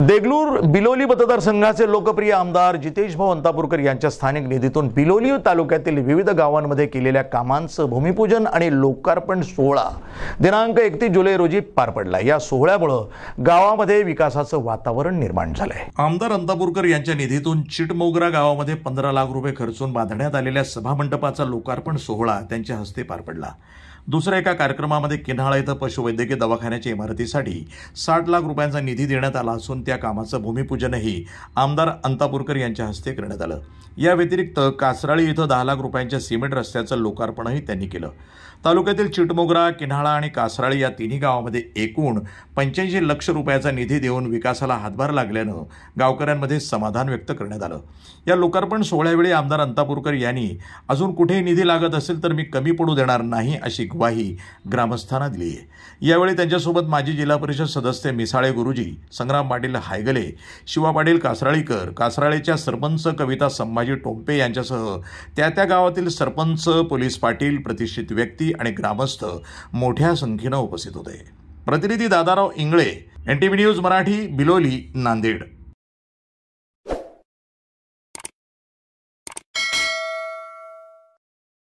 देगलूर बिलोली मतदारसंघाचे लोकप्रिय आमदार जितेशभाऊ अंतापूरकर यांच्या स्थानिक निधीतून बिलोली तालुक्यातील विविध गावांमध्ये केलेल्या कामांचं भूमिपूजन आणि लोकार्पण सोहळा दिनांक 31 जुलै रोजी पार पडला। या सोहळ्यामुळे गावामध्ये विकासाचं वातावरण निर्माण झालंय। आमदार अंतापूरकर यांच्या निधीतून चिटमोगरा गावामध्ये 15 लाख रुपये खर्चून बांधण्यात आलेल्या सभामंडपाचा लोकार्पण सोहळा त्यांच्या हस्ते पार पडला। दुसऱ्या एका कार्यक्रमामध्ये किन्हाळा इथं पशुवैद्यकीय दवाखान्याच्या इमारतीसाठी 60 लाख रुपयांचा निधी देण्यात आला असून त्या कामाचं भूमिपूजनही आमदार अंतापूरकर यांच्या हस्ते करण्यात आलं। या व्यतिरिक्त कासराळी इथं 10 लाख रुपयांच्या सिमेंट रस्त्याचं लोकार्पणही त्यांनी केलं। तालुक्यातील चिटमोगरा, किन्हाळा आणि कासराळी या तिन्ही गावांमध्ये एकूण 85 लाख रुपयाचा निधी देऊन विकासाला हातभार लागल्यानं गावकऱ्यांमध्ये समाधान व्यक्त करण्यात आलं। या लोकार्पण सोहळ्यावेळी आमदार अंतापूरकर यांनी अजून कुठेही निधी लागत असेल तर मी कमी पडू देणार नाही अशी ग्वाही ग्रामस्थांना दिली आहे। यावेळी त्यांच्यासोबत माजी जिल्हा परिषद सदस्य मिसाळे गुरुजी, संग्राम पाटील हायगले, शिवा पाटील कासराळीकर, कासराळीच्या सरपंच कविता संभाजी टोंपे यांच्यासह त्या गावातील सरपंच, पोलीस पाटील, प्रतिष्ठित व्यक्ती आणि ग्रामस्थ मोठ्या संख्येने उपस्थित होते। प्रतिनिधी दादाराव इंगळे, NTV न्यूज मराठी, बिलोली, नांदेड।